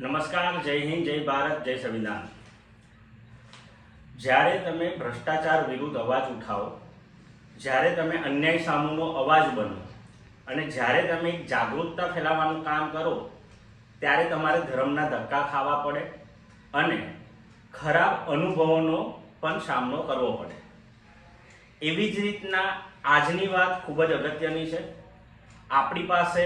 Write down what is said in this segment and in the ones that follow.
નમસ્કાર, જય હિન્દ, જય ભારત, જય સંવિધાન। જ્યારે તમે ભ્રષ્ટાચાર વિરુદ્ધ અવાજ ઉઠાવો, જ્યારે તમે અન્યાય સામેનો અવાજ બનો અને જ્યારે તમે જાગૃતતા ફેલાવવાનું કામ કરો, ત્યારે તમારે ધર્મના ધક્કા ખાવા પડે અને ખરાબ અનુભવોનો પણ સામનો કરવો પડે। એવી જ રીતના આજની વાત ખૂબ જ અગત્યની છે। આપણી પાસે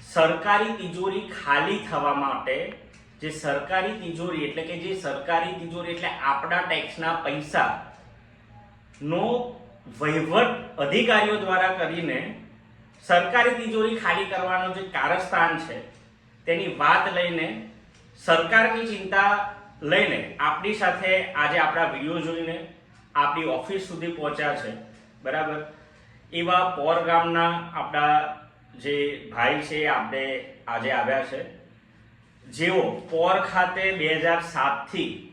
સરકારી તિજોરી ખાલી થવા માટે જે સરકારી તિજોરી એટલે આપણા ટેક્સના પૈસાનો વહીવટ અધિકારીઓ દ્વારા કરીને સરકારી તિજોરી ખાલી કરવાનો જે કારસ્તાન છે તેની વાત લઈને સરકારની ચિંતા લઈને આપણી સાથે આજે આપણા વિડીયો જોઈને આપણી ઓફિસ સુધી પહોંચ્યા છે, બરાબર। એવા પોર ગામના આપણા જે ભાઈ છે આપણે આજે આવ્યા છે, જેઓ પોર ખાતે 2007થી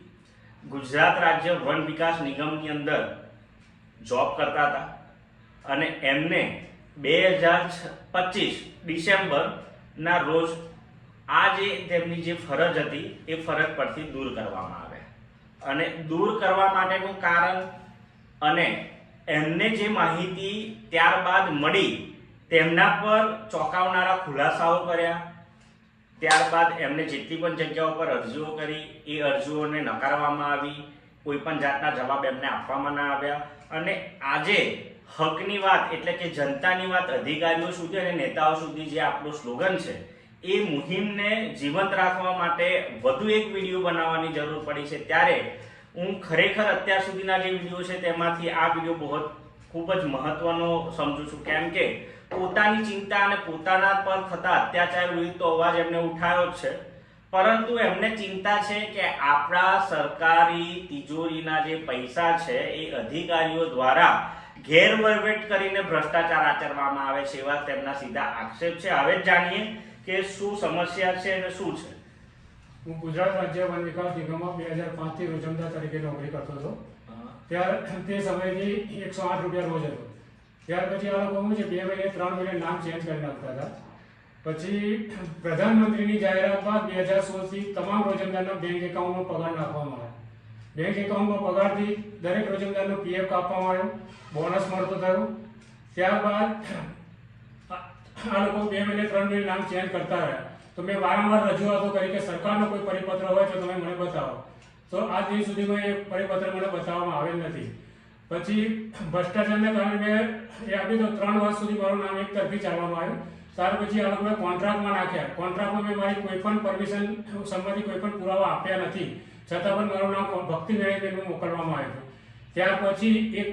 ગુજરાત રાજ્ય વન વિકાસ નિગમની અંદર જોબ કરતા હતા અને એમને 2025 ડિસેમ્બરના રોજ આ જે તેમની જે ફરજ હતી એ ફરજ પરથી દૂર કરવામાં આવ્યા। અને દૂર કરવા માટેનું કારણ અને એમને જે માહિતી ત્યારબાદ મળી તેમના પર ચોંકાવનારા ખુલાસાઓ કર્યા। ત્યારબાદ એમને જેટલી પણ જગ્યાઓ પર અરજીઓ કરી એ અરજીઓને નકારવામાં આવી, કોઈ પણ જાતના જવાબ એમને આપવામાં ના આવ્યા અને આજે હકની વાત એટલે કે જનતાની વાત અધિકારીઓ સુધી અને નેતાઓ સુધી જે આપણું સ્લોગન છે એ મુહિમને જીવંત રાખવા માટે વધુ એક વિડીયો બનાવવાની જરૂર પડી છે। ત્યારે હું ખરેખર અત્યાર સુધીના જે વિડીયો છે તેમાંથી આ વિડીયો ખૂબ જ મહત્વનો સમજુ છું, કેમ કે પોતાની ચિંતા અને પોતાના પર થતા અત્યાચાર વિરુદ્ધ તો અવાજ એમને ઉઠાવ્યો જ છે, પરંતુ એમને ચિંતા છે કે આપણા સરકારી તિજોરીના જે પૈસા છે એ અધિકારીઓ દ્વારા ગેરવહીવટ કરીને ભ્રષ્ટાચાર આચરવામાં આવે છે એવા તેમના સીધા આક્ષેપ છે। હવે જ જાણીએ કે શું સમસ્યા છે અને શું છે। હું ગુજરાત રાજ્ય વન વિકાસ નિગમમાં 2005થી રોજમદાર તરીકે નોકરી કરતો હતો। ત્યારે તે સમયથી 108 રૂપિયા રોજ હતો। ત્યાર પછી આ લોકો શું છે 2 મહિને 3 મહિને નામ ચેન્જ કરી નાખતા હતા। પછી પ્રધાનમંત્રીની જાહેરાત બાદ 2016થી તમામ રોજમદારના બેંક એકાઉન્ટમાં પગાર નાખવામાં આવ્યો। બેંક એકાઉન્ટમાં પગારથી દરેક રોજમદારનો પીએફ કાપવામાં આવ્યો, બોનસ મળતો થયો। ત્યારબાદ આ લોકો 2 મહિને 3 મહિને નામ ચેન્જ કરતા રહ્યા। તો મેં વારંવાર રજૂઆતો કરી કે સરકારનો કોઈ પરિપત્ર હોય તો તમે મને બતાવો, તો આજ દિન સુધીમાં એ પરિપત્ર મને બતાવવામાં આવેલ નથી। પછી ભ્રષ્ટાચારને કારણે મેં એ આપી તો 3 વર્ષ સુધી મારું નામ એક તરફી ચાલવામાં આવ્યું। ત્યાર પછી આ લોકોએ કોન્ટ્રાક્ટમાં નાખ્યા। કોન્ટ્રાક્ટમાં મેં મારી કોઈ પણ પરમિશન સંબંધી કોઈ પણ પુરાવા આપ્યા નથી, છતાં પણ મારું નામ ભક્તિ મેળવીને મોકલવામાં આવ્યું। ત્યાર પછી એક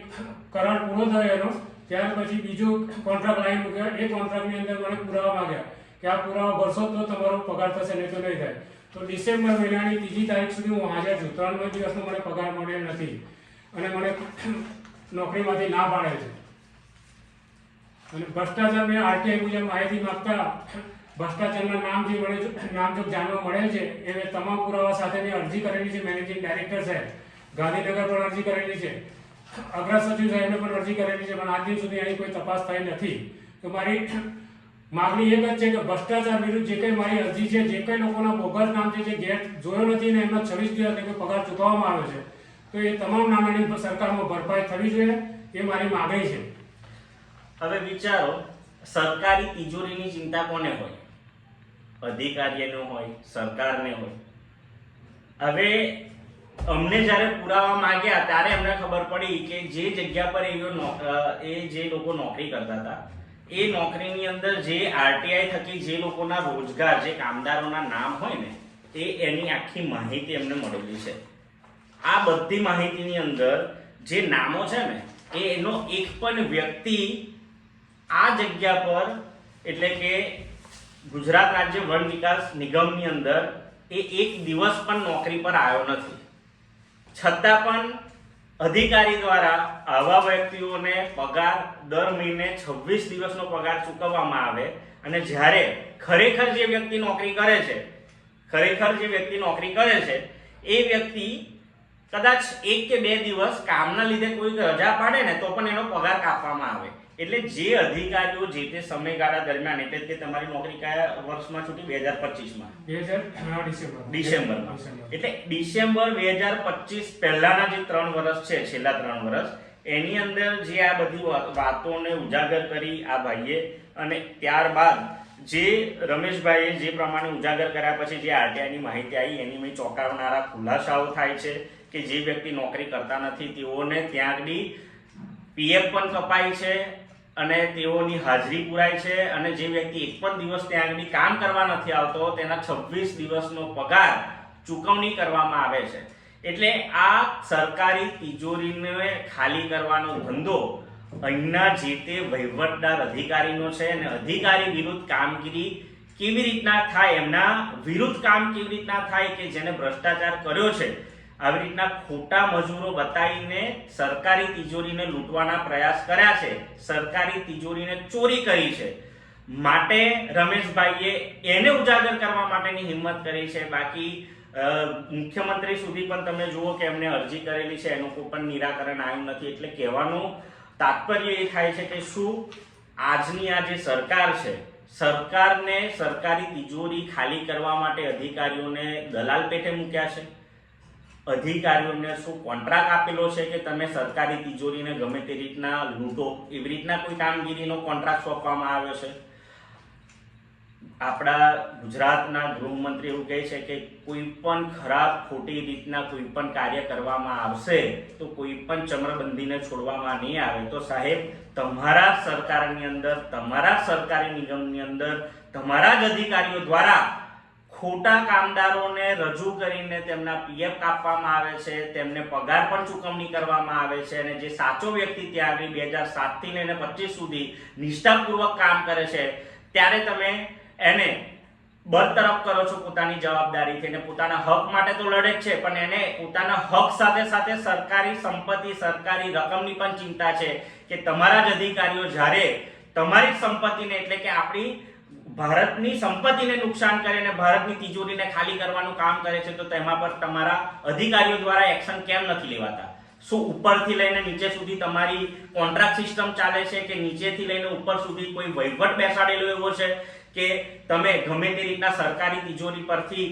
કરાર પૂરો થયો એનો, ત્યાર પછી બીજો કોન્ટ્રાક્ટ લાવી મૂક્યો। એ કોન્ટ્રાક્ટની અંદર મને પુરાવા માંગ્યા કે આ પુરાવા ભરશો તો તમારો પગાર થશે, નહીં તો નહીં થાય। તો ડિસેમ્બર મહિનાની 3જી તારીખ સુધી હું હાજર છું, 3 દિવસનો મને પગાર મળેલ નથી અને મને નોકરીમાંથી ના પાડે છે। અને ભ્રષ્ટાચાર મેં આરટીઆઈ મુજબ માહિતી માંગતા ભ્રષ્ટાચારના નામજોગ જાણવા મળેલ છે એ મેં તમામ પુરાવા સાથે મેં અરજી કરેલી છે। મેનેજિંગ ડાયરેક્ટર સાહેબ ગાંધીનગર પણ અરજી કરેલી છે, અગ્ર સચિવ સાહેબને પણ અરજી કરેલી છે, પણ આજ દિન સુધી એની કોઈ તપાસ થઈ નથી। તો મારી માગણી એક જ છે કે ભ્રષ્ટાચાર વિરુદ્ધ જે કંઈ મારી અરજી છે, જે કંઈ લોકોના બોગસ નામ છે, જે ગેટ જોયો નથી ને એમનો 26 દિવસ એટલે પગાર ચૂકવવામાં આવ્યો છે, તો એ તમામ નાણાંની સરકારમાં ભરપાઈ થવી જોઈએ, એ મારી માગણી છે। હવે વિચારો, સરકારી તિજોરીની ચિંતા કોને હોય? અધિકારીઓને હોય, સરકારને હોય। હવે અમને જ્યારે પુરાવા માંગ્યા ત્યારે અમને ખબર પડી કે જે જગ્યા પર એ જે લોકો નોકરી કરતા હતા એ નોકરીની અંદર જે આરટીઆઈ થકી જે લોકોના રોજગાર, જે કામદારોના નામ હોય ને એની આખી માહિતી અમને મળેલી છે। આ બધી માહિતીની અંદર જે નામો છે ને એનો એક પણ વ્યક્તિ આ જગ્યા પર એટલે કે ગુજરાત રાજ્ય વન વિકાસ નિગમની અંદર એ એક દિવસ પણ નોકરી પર આવ્યો નથી, છતાં પણ અધિકારી દ્વારા આવા વ્યક્તિઓને પગાર દર મહિને 26 દિવસનો પગાર ચૂકવવામાં આવે અને જ્યારે ખરેખર જે વ્યક્તિ નોકરી કરે છે એ વ્યક્તિ કદાચ 1 કે 2 દિવસ કામના લીધે કોઈ રજા પાડે ને તો પણ એનો પગાર કાપવામાં આવે। એટલે જે અધિકારીઓ જે તે સમયગાળા દરમિયાન, એટલે કે તમારી નોકરી કયા વર્ષમાં છૂટી? 2025માં, ડિસેમ્બરમાં. એટલે ડિસેમ્બર 2025 પહેલાના જે 3 વર્ષ છે, છેલ્લા 3 વર્ષ, એની અંદર જે આ બધી વાતોને ઉજાગર કરી આ ભાઈએ, અને ત્યારબાદ જે રમેશભાઈએ જે પ્રમાણે ઉજાગર કર્યા પછી જે આરટીઆઈની માહિતી આવી એની મેં ચોંકાવનારા ખુલાસાઓ થાય છે કે જે વ્યક્તિ નોકરી કરતા નથી તેઓને ત્યાં આગળ પીએફ પણ કપાય છે અને તેઓની હાજરી પુરાય છે, અને જે વ્યક્તિ એક પણ દિવસ ત્યાં આગળ કામ કરવા નથી આવતો તેના 26 દિવસનો પગાર ચૂકવણી કરવામાં આવે છે. એટલે આ સરકારી તિજોરીને ખાલી કરવાનો ધંધો અહીંના જે તે વહીવટદાર અધિકારીનો છે, અને અધિકારી વિરુદ્ધ કામગીરી કેવી રીતના થાય, એમના વિરુદ્ધ કામ કેવી રીતના થાય કે જેને ભ્રષ્ટાચાર કર્યો છે, આવી રીતના ખોટા મજૂરો બતાવીને સરકારી તિજોરીને લૂંટવાના પ્રયાસ કર્યા છે, સરકારી તિજોરીને ચોરી કરી છે. માટે રમેશભાઈએ એને ઉજાગર કરવા માટેની હિંમત કરી છે. બાકી મુખ્યમંત્રી સુધી પણ તમે જુઓ કે એમને અરજી કરેલી છે, એનું કોઈ પણ નિરાકરણ આવ્યું નથી. એટલે કહેવાનું તાત્પર્ય એ થાય છે કે શું આજની આ જે સરકાર છે, સરકારને સરકારી તિજોરી ખાલી કરવા માટે અધિકારીઓને દલાલ પેટે મૂક્યા છે? અધિકારીઓને શું કોન્ટ્રાક્ટ આપેલો છે કે તમે સરકારી તિજોરીને ગમે તે રીતના લૂંટો, એવી રીતના કોઈ કામગીરીનો કોન્ટ્રાક્ટ સોંપવામાં આવ્યો છે? આપણા ગુજરાતના ગૃહમંત્રી એવું કહે છે કે કોઈ પણ ખરાબ ખોટી રીતના કોઈ પણ કાર્ય કરવામાં આવશે તો કોઈ પણ ચમરબંધીને છોડવામાં નહીં આવે. તો સાહેબ, તમારા સરકારની અંદર, તમારા સરકારી નિગમની અંદર તમારા જ અધિકારીઓ દ્વારા ખોટા કામદારોને રજૂ કરીને તેમના પીએફ કાપવામાં આવે છે, તેમને પગાર પણ ચૂકવણી કરવામાં આવે છે, અને જે સાચો વ્યક્તિ ત્યાં આગળ 2007 થી લઈને 25 સુધી નિષ્ઠાપૂર્વક કામ કરે છે ત્યારે તમે એને બરતરફ કરો છો પોતાની જવાબદારીથી. અને પોતાના હક માટે તો લડે જ છે, પણ એને પોતાના હક સાથે સાથે સરકારી સંપત્તિ, સરકારી રકમની પણ ચિંતા છે કે તમારા જ અધિકારીઓ જ્યારે તમારી જ સંપત્તિને, એટલે કે આપણી ભારતની સંપત્તિને નુકસાન કરે અને ભારતની તિજોરીને ખાલી કરવાનું કામ કરે છે, તો તેમાં પર તમારા અધિકારીઓ દ્વારા એક્શન કેમ નથી લેવાતા? શું ઉપરથી લઈને નીચે સુધી તમારી કોન્ટ્રાક્ટ સિસ્ટમ ચાલે છે કે નીચેથી લઈને ઉપર સુધી કોઈ વહીવટ બેસાડેલો એવો છે કે તમે ગમે તે રીતના સરકારી તિજોરી પરથી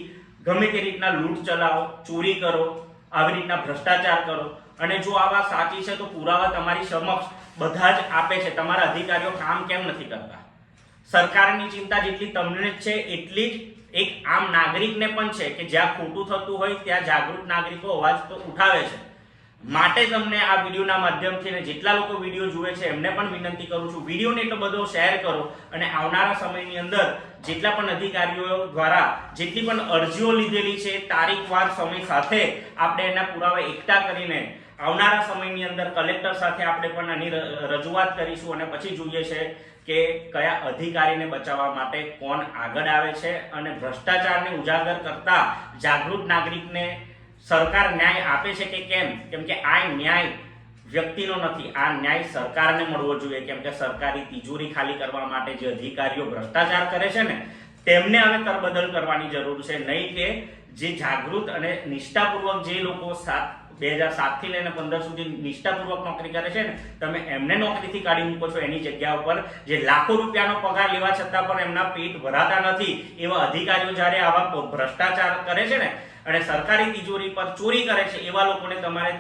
ગમે તે રીતના લૂંટ ચલાવો, ચોરી કરો, આવી રીતના ભ્રષ્ટાચાર કરો? અને જો આ વાત સાચી છે તો પુરાવા તમારી સમક્ષ બધા જ આપે છે. તમારા અધિકારીઓ કામ કેમ નથી કરતા? સરકારની ચિંતા જેટલી તમને જ છે એટલી જ એક આમ નાગરિકને પણ છે કે જ્યાં ખોટું થતું હોય ત્યાં જાગૃત નાગરિકો અવાજ તો ઉઠાવે છે. માટે તમને આ વિડીયોના માધ્યમથી ને જેટલા લોકો વિડીયો જુએ છે એમને પણ વિનંતી કરું છું, વિડીયોને એટલો બધો શેર કરો અને આવનારા સમયની અંદર જેટલા પણ અધિકારીઓ દ્વારા જેટલી પણ અરજીઓ લીધેલી છે તારીખ વાર સમય સાથે આપણે એના પુરાવા એકઠા કરીને આવનારા સમયની અંદર કલેક્ટર સાથે આપણે પણ આની રજૂઆત કરીશું, અને પછી જોઈએ છે કે કયા અધિકારીને બચાવવા માટે કોણ આગળ આવે છે. અને ભ્રષ્ટાચારને ઉજાગર કરતા જાગૃત નાગરિકને સરકાર ન્યાય આપે છે કે કેમ? કેમ કે આ ન્યાય વ્યક્તિનો નથી, આ ન્યાય સરકારને મળવો જોઈએ. કેમ કે સરકારી તિજોરી ખાલી કરવા માટે જે અધિકારીઓ ભ્રષ્ટાચાર કરે છે ને તેમને હવે તરબદલ કરવાની જરૂર છે, નહીં કે જે જાગૃત અને નિષ્ઠાપૂર્વક જે લોકો 2007 થી લઈને 15 સુધી નિષ્ઠાપૂર્વક નોકરી કરે છે ને, તમે એમને નોકરીથી કાઢી મૂકો છો. એની જગ્યા ઉપર જે લાખો રૂપિયાનો પગાર લેવા છતાં પણ એમના પેટ ભરાતા નથી એવા અધિકારીઓ જ્યારે આવા ભ્રષ્ટાચાર કરે છે ને અને સરકારી તિજોરી પર ચોરી કરે છે, એવા લોકોને તમારે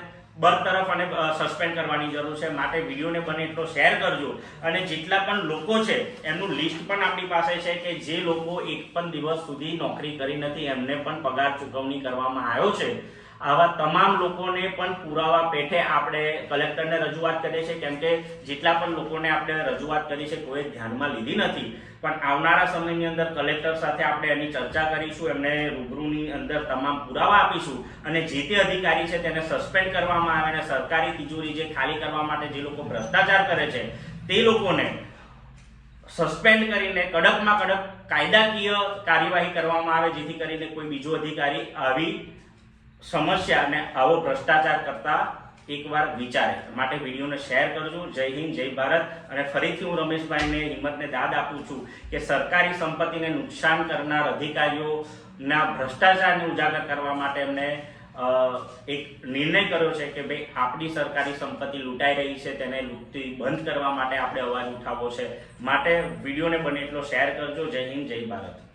બરતરફ અને સસ્પેન્ડ કરવાની જરૂર છે. માટે વિડીયોને બને એટલો શેર કરજો, અને જેટલા પણ લોકો છે એમનું લિસ્ટ પણ આપણી પાસે છે કે જે લોકો એક પણ દિવસ સુધી નોકરી કરી નથી, એમને પણ પગાર ચૂકવણી કરવામાં આવ્યો છે. આવા તમામ લોકોને પણ પુરાવા પેઠે આપણે કલેક્ટરને રજૂઆત કરીએ છીએ. કેમ કે જેટલા પણ લોકોને આપણે રજૂઆત કરી છે કોઈ ધ્યાનમાં લીધી નથી, પણ આવનારા સમયની અંદર કલેક્ટર સાથે આપણે એની ચર્ચા કરીશું, એમને રૂબરૂની અંદર તમામ પુરાવા આપીશું, અને જે તે અધિકારી છે તેને સસ્પેન્ડ કરવામાં આવે અને સરકારી તિજોરી જે ખાલી કરવા માટે જે લોકો ભ્રષ્ટાચાર કરે છે તે લોકોને સસ્પેન્ડ કરીને કડકમાં કડક કાયદાકીય કાર્યવાહી કરવામાં આવે, જેથી કરીને કોઈ બીજો અધિકારી આવી સમસ્યા અને આવો ભ્રષ્ટાચાર કરતા એકવાર વિચારે. માટે વિડીયોને શેર કરજો. જય હિન્દ, જય ભારત. અને ફરીથી હું રમેશભાઈને હિંમતને દાદ આપું છું કે સરકારી સંપત્તિને નુકસાન કરનાર અધિકારીઓના ભ્રષ્ટાચારને ઉજાગર કરવા માટે એમને એક નિર્ણય કર્યો છે કે ભાઈ આપણી સરકારી સંપત્તિ લૂંટાઈ રહી છે, તેને લૂંટતી બંધ કરવા માટે આપણે અવાજ ઉઠાવવો છે. માટે વિડીયોને બને એટલો શેર કરજો. જય હિન્દ, જય ભારત.